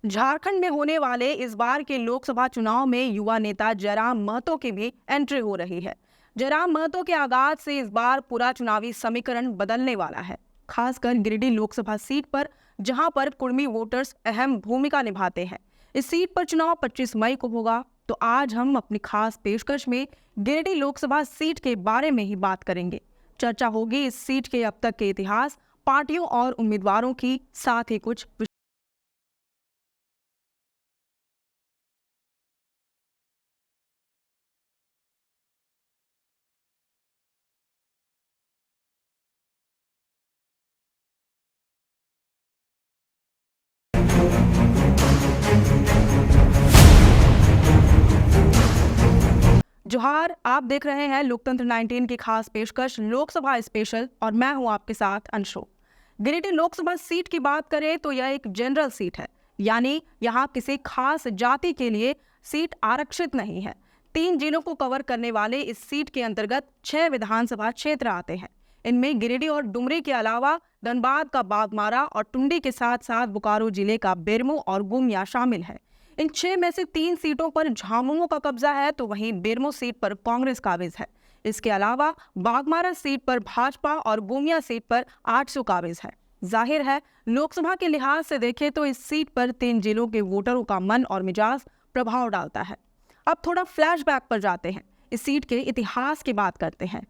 झारखंड में होने वाले इस बार के लोकसभा चुनाव में युवा नेता जयराम महतो की भी एंट्री हो रही है। जयराम महतो के आगाज से इस बार पूरा चुनावी समीकरण बदलने वाला है, खासकर गिरिडीह लोकसभा सीट पर, जहां पर कुर्मी वोटर्स अहम भूमिका निभाते हैं। इस सीट पर चुनाव 25 मई को होगा। तो आज हम अपनी खास पेशकश में गिरिडीह लोकसभा सीट के बारे में ही बात करेंगे। चर्चा होगी इस सीट के अब तक के इतिहास, पार्टियों और उम्मीदवारों की, साथ ही कुछ जोहार। आप देख रहे हैं लोकतंत्र 19 की खास पेशकश लोकसभा स्पेशल और मैं हूं आपके साथ अंशु। गिरिडीह लोकसभा सीट की बात करें तो यह एक जनरल सीट है, यानी यहां किसी खास जाति के लिए सीट आरक्षित नहीं है। 3 जिलों को कवर करने वाले इस सीट के अंतर्गत 6 विधानसभा क्षेत्र आते हैं। इनमें गिरिडीह और डुमरी के अलावा धनबाद का बाघमारा और टुंडी के साथ साथ बोकारो जिले का बेरमो और गुमिया शामिल है। इन 6 में से 3 सीटों पर झामुमो का कब्जा है, तो वहीं बेरमो सीट पर कांग्रेस काबिज है। इसके अलावा बाघमारा सीट पर भाजपा और गुमिया सीट पर आजसू काबिज है। जाहिर है, लोकसभा के लिहाज से देखें तो इस सीट पर 3 जिलों के वोटरों का मन और मिजाज प्रभाव डालता है। अब थोड़ा फ्लैशबैक पर जाते हैं, इस सीट के इतिहास की बात करते हैं।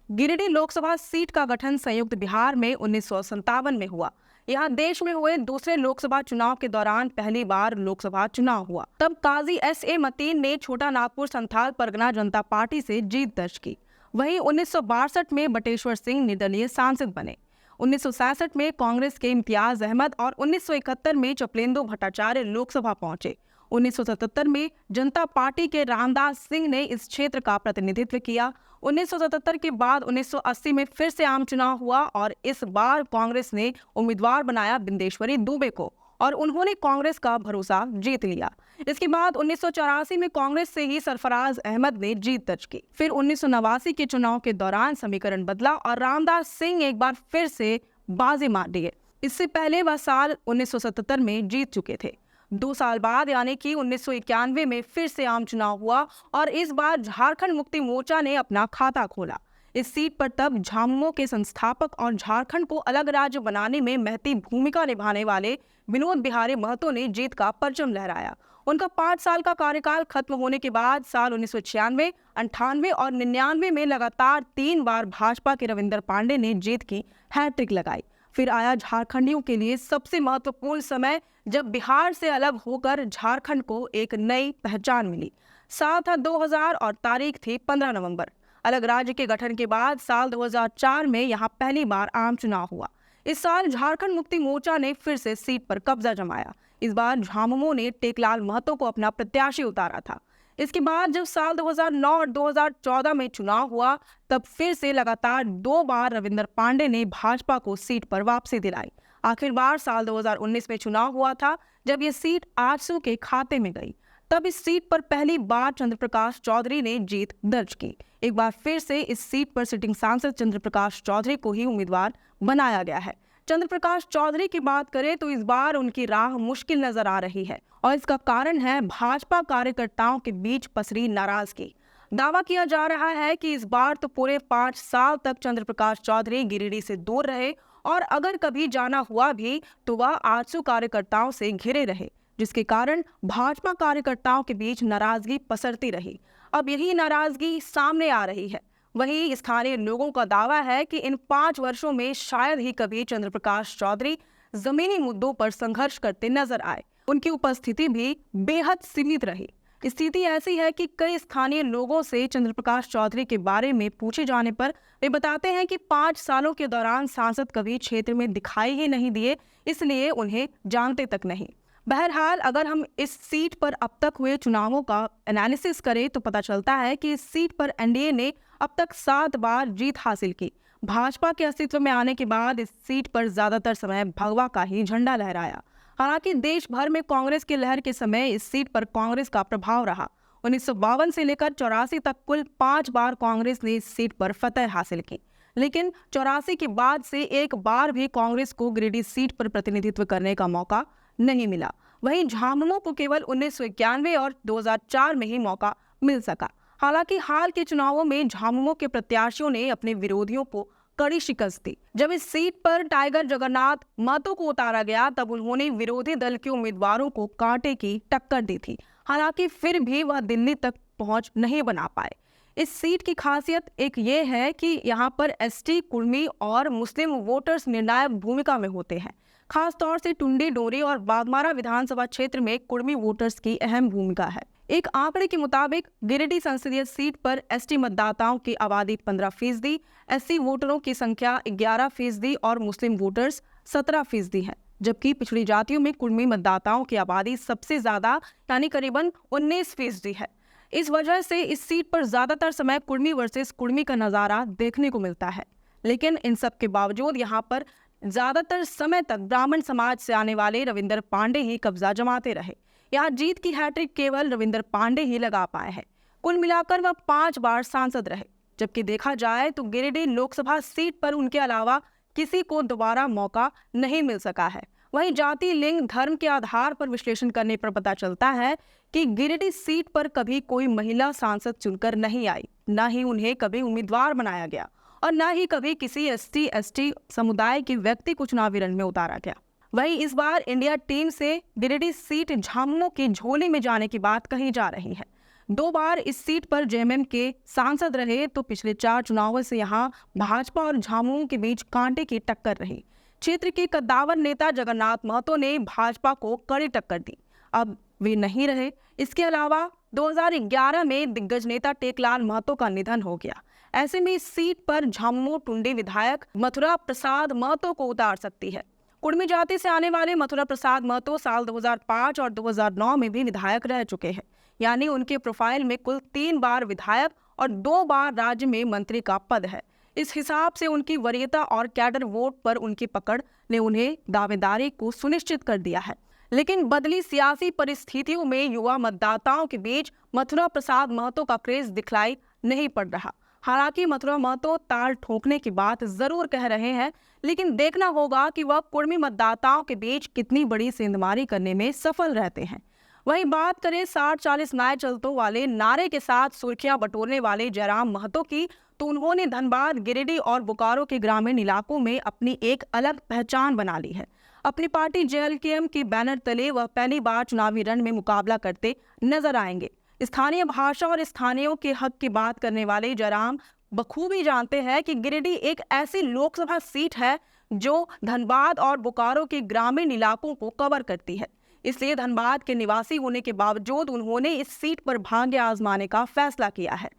गिरिडीह लोकसभा सीट का गठन संयुक्त बिहार में 1957 में हुआ। यहाँ देश में हुए दूसरे लोकसभा चुनाव के दौरान पहली बार लोकसभा चुनाव हुआ। तब काजी S.A. मतीन ने छोटा नागपुर संथाल परगना जनता पार्टी से जीत दर्ज की। वहीं 1962 में बटेश्वर सिंह निर्दलीय सांसद बने। 1967 में कांग्रेस के इम्तियाज अहमद और 1971 में चपलेंदु भट्टाचार्य लोकसभा पहुंचे। 1977 में जनता पार्टी के रामदास सिंह ने इस क्षेत्र का प्रतिनिधित्व किया। 1977 के बाद 1980 में फिर से आम चुनाव हुआ और इस बार कांग्रेस ने उम्मीदवार बनाया बिंदेश्वरी दुबे को और उन्होंने कांग्रेस का भरोसा जीत लिया। इसके बाद 1984 में कांग्रेस से ही सरफराज अहमद ने जीत दर्ज की। फिर 1989 के चुनाव के दौरान समीकरण बदला और रामदास सिंह एक बार फिर से बाजी मार दिए। इससे पहले वह साल 1977 में जीत चुके थे। 2 साल बाद यानी कि 1991 में फिर से आम चुनाव हुआ और इस बार झारखंड मुक्ति मोर्चा ने अपना खाता खोला। इस सीट पर तब झामुमो के संस्थापक और झारखंड को अलग राज्य बनाने में महती भूमिका निभाने वाले विनोद बिहारी महतो ने जीत का परचम लहराया। उनका 5 साल का कार्यकाल खत्म होने के बाद साल 1996, 98 और 99 में लगातार 3 बार भाजपा के रविंदर पांडे ने जीत की हैट्रिक लगाई। फिर आया झारखंडियों के लिए सबसे महत्वपूर्ण समय, जब बिहार से अलग होकर झारखंड को एक नई पहचान मिली। साल था 2000 और तारीख थी 15 नवंबर। अलग राज्य के गठन के बाद साल 2004 में यहाँ पहली बार आम चुनाव हुआ। इस साल झारखंड मुक्ति मोर्चा ने फिर से सीट पर कब्जा जमाया। इस बार झामुमो ने टेकलाल महतो को अपना प्रत्याशी उतारा था। इसके बाद जब साल 2009 और 2014 में चुनाव हुआ, तब फिर से लगातार 2 बार रविंदर पांडे ने भाजपा को सीट पर वापसी दिलाई। आखिरकार साल 2019 में चुनाव हुआ था, जब ये सीट आजसू के खाते में गई। तब इस सीट पर पहली बार चंद्रप्रकाश चौधरी ने जीत दर्ज की। एक बार फिर से इस सीट पर सिटिंग सांसद चंद्रप्रकाश चौधरी को ही उम्मीदवार बनाया गया है। चंद्रप्रकाश चौधरी की बात करें तो इस बार उनकी राह मुश्किल नजर आ रही है और इसका कारण है भाजपा कार्यकर्ताओं के बीच पसरी नाराजगी। दावा किया जा रहा है कि इस बार तो पूरे 5 साल तक चंद्रप्रकाश चौधरी गिरिडीह से दूर रहे और अगर कभी जाना हुआ भी तो वह आजसू कार्यकर्ताओं से घिरे रहे, जिसके कारण भाजपा कार्यकर्ताओं के बीच नाराजगी पसरती रही। अब यही नाराजगी सामने आ रही है। वहीं स्थानीय लोगों का दावा है कि इन 5 वर्षों में शायद ही कभी चंद्रप्रकाश चौधरी जमीनी मुद्दों पर संघर्ष करते नजर आए। उनकी उपस्थिति भी बेहद सीमित रही। स्थिति ऐसी है कि कई स्थानीय लोगों से चंद्रप्रकाश चौधरी के बारे में पूछे जाने पर वे बताते हैं कि 5 सालों के दौरान सांसद कभी क्षेत्र में दिखाई ही नहीं दिए, इसलिए उन्हें जानते तक नहीं। बहरहाल, अगर हम इस सीट पर अब तक हुए चुनावों का एनालिसिस करें तो पता चलता है कि इस सीट पर एनडीए ने अब तक 7 बार जीत हासिल की। भाजपा के अस्तित्व में आने के बाद इस सीट पर ज्यादातर समय भगवा का ही झंडा लहराया। हालांकि देश भर में कांग्रेस की लहर के समय इस सीट पर कांग्रेस का प्रभाव रहा। 1952 से लेकर 84 तक कुल 5 बार कांग्रेस ने इस सीट पर फतह हासिल की, लेकिन 84 के बाद से एक बार भी कांग्रेस को गिरिडीह सीट पर प्रतिनिधित्व करने का मौका नहीं मिला। वहीं झामुमो को केवल 1991 और 2004 में ही मौका मिल सका। हालांकि हाल के चुनावों में झामुमो के प्रत्याशियों ने अपने विरोधियों को कड़ी शिकस्त दी। जब इस सीट पर टाइगर जगन्नाथ महतो को उतारा गया तब उन्होंने विरोधी दल के उम्मीदवारों को कांटे की टक्कर दी थी। हालांकि फिर भी वह दिल्ली तक पहुंच नहीं बना पाए। इस सीट की खासियत एक ये है कि यहाँ पर एसटी, कुर्मी और मुस्लिम वोटर्स निर्णायक भूमिका में होते हैं। खास तौर से टुंडी, डोरी और बागमारा विधानसभा क्षेत्र में कुर्मी वोटर्स की अहम भूमिका है। एक आंकड़े के मुताबिक गिरिडीह संसदीय सीट पर एसटी मतदाताओं की आबादी 15%, एससी वोटरों की संख्या 11% और मुस्लिम वोटर्स 17% है, जबकि पिछड़ी जातियों में कुर्मी मतदाताओं की आबादी सबसे ज्यादा यानी करीबन 19% है। इस वजह से इस सीट पर ज्यादातर समय कुर्मी वर्सेस कुर्मी का नजारा देखने को मिलता है। लेकिन इन सब के बावजूद यहाँ पर ज्यादातर समय तक ब्राह्मण समाज से आने वाले रविंदर पांडे ही कब्जा जमाते रहे। यहाँ जीत की हैट्रिक केवल रविंदर पांडे ही लगा पाए हैं। कुल मिलाकर वह 5 बार सांसद रहे, जबकि देखा जाए तो गिरिडीह लोकसभा सीट पर उनके अलावा किसी को दोबारा मौका नहीं मिल सका है। वहीं जाति, लिंग, धर्म के आधार पर विश्लेषण करने पर पता चलता है कि गिरिडीह सीट पर कभी कोई महिला सांसद चुनकर नहीं आई, न ही उन्हें कभी उम्मीदवार बनाया गया और न ही कभी किसी एसटी समुदाय के व्यक्ति को चुनावी रण में उतारा गया। वहीं इस बार इंडिया टीम से गिरिडीह सीट झामुमो की झोली में जाने की बात कही जा रही है। 2 बार इस सीट पर जेएमएम के सांसद रहे तो पिछले 4 चुनावों से यहाँ भाजपा और झामुमो के बीच कांटे की टक्कर रही। क्षेत्र के कद्दावर नेता जगन्नाथ महतो ने भाजपा को कड़ी टक्कर दी, अब वे नहीं रहे। इसके अलावा 2011 में दिग्गज नेता टेकलाल महतो का निधन हो गया। ऐसे में इस सीट पर झामुमो टुंडी विधायक मथुरा प्रसाद महतो को उतार सकती है। कुर्मी जाति से आने वाले मथुरा प्रसाद महतो साल 2005 और 2009 में भी विधायक रह चुके हैं, यानी उनके प्रोफाइल में कुल 3 बार विधायक और 2 बार राज्य में मंत्री का पद है। इस हिसाब से उनकी वरीयता और कैडर वोट पर उनकी पकड़ ने उन्हें दावेदारी को सुनिश्चित कर दिया है। लेकिन बदली सियासी परिस्थितियों में युवा मतदाताओं के बीच मथुरा प्रसाद महतो का क्रेज दिखलाई नहीं पड़ रहा। हालांकि मथुरा महतो ताल ठोकने की बात जरूर कह रहे हैं, लेकिन देखना होगा कि वह कुर्मी मतदाताओं के बीच कितनी बड़ी सेंधमारी करने में सफल रहते हैं। वहीं बात करें 60-40 नए चलतों वाले नारे के साथ सुर्खियां बटोरने वाले जयराम महतो की, तो उन्होंने धनबाद, गिरिडीह और बोकारो के ग्रामीण इलाकों में अपनी एक अलग पहचान बना ली है। अपनी पार्टी जेएलकेएम के बैनर तले वह पहली बार चुनावी रण में मुकाबला करते नजर आएंगे। स्थानीय भाषा और स्थानीयों के हक की बात करने वाले जयराम बखूबी जानते हैं कि गिरिडीह एक ऐसी लोकसभा सीट है जो धनबाद और बोकारो के ग्रामीण इलाकों को कवर करती है। इसलिए धनबाद के निवासी होने के बावजूद उन्होंने इस सीट पर भाग्य आजमाने का फैसला किया है।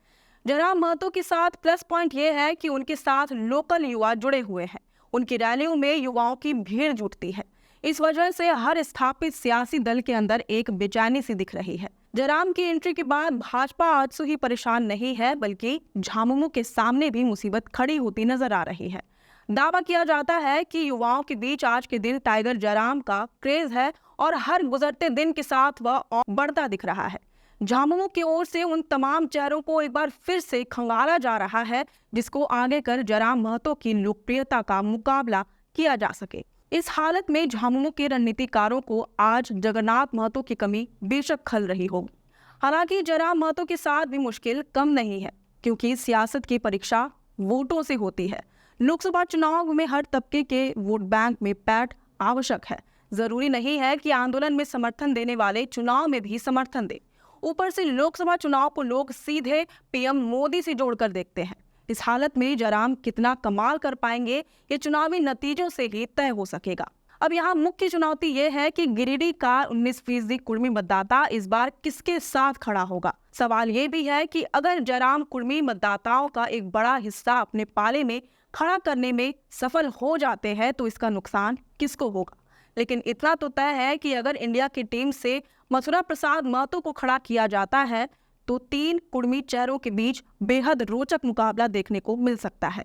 जयराम महतो के साथ प्लस पॉइंट ये है कि उनके साथ लोकल युवा जुड़े हुए हैं। उनकी रैलियों में युवाओं की भीड़ जुटती है। इस वजह से हर स्थापित सियासी दल के अंदर एक बेचैनी सी दिख रही है। जयराम की एंट्री के बाद भाजपा आज से ही परेशान नहीं है, बल्कि झामुमो के सामने भी मुसीबत खड़ी होती नजर आ रही है। दावा किया जाता है कि युवाओं के बीच आज के दिन टाइगर जयराम का क्रेज है और हर गुजरते दिन के साथ वह और बढ़ता दिख रहा है। झामुमो की ओर से उन तमाम चेहरों को एक बार फिर से खंगाला जा रहा है जिसको आगे कर जयराम महतो की लोकप्रियता का मुकाबला किया जा सके। इस हालत में झामुमो के रणनीतिकारों को आज जगन्नाथ महतो की कमी बेशक खल रही होगी। हालांकि जयराम महतो के साथ भी मुश्किल कम नहीं है, क्योंकि सियासत की परीक्षा वोटों से होती है। लोकसभा चुनाव में हर तबके के वोट बैंक में पैठ आवश्यक है। जरूरी नहीं है कि आंदोलन में समर्थन देने वाले चुनाव में भी समर्थन दे। ऊपर से लोकसभा चुनाव को लोग सीधे पीएम मोदी से जोड़कर देखते हैं। इस हालत में जयराम कितना कमाल कर पाएंगे, ये चुनावी नतीजों से ही तय हो सकेगा। अब यहाँ मुख्य चुनौती ये है कि गिरिडीह का 19% कुर्मी मतदाता इस बार किसके साथ खड़ा होगा। सवाल ये भी है कि अगर जयराम कुर्मी मतदाताओं का एक बड़ा हिस्सा अपने पाले में खड़ा करने में सफल हो जाते हैं तो इसका नुकसान किसको होगा। लेकिन इतना तो तय है कि अगर इंडिया की टीम से मथुरा प्रसाद महतो को खड़ा किया जाता है तो 3 कुर्मी चेहरों के बीच बेहद रोचक मुकाबला देखने को मिल सकता है।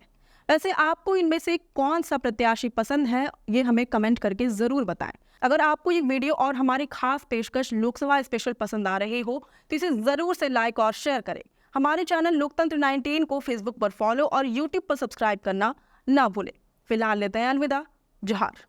वैसे आपको इनमें से कौन सा प्रत्याशी पसंद है, ये हमें कमेंट करके जरूर बताएं। अगर आपको ये वीडियो और हमारी खास पेशकश लोकसभा स्पेशल पसंद आ रही हो तो इसे जरूर से लाइक और शेयर करें। हमारे चैनल लोकतंत्र 19 को फेसबुक पर फॉलो और यूट्यूब पर सब्सक्राइब करना ना भूलें। फिलहाल लेते हैं अलविदा। जोहार।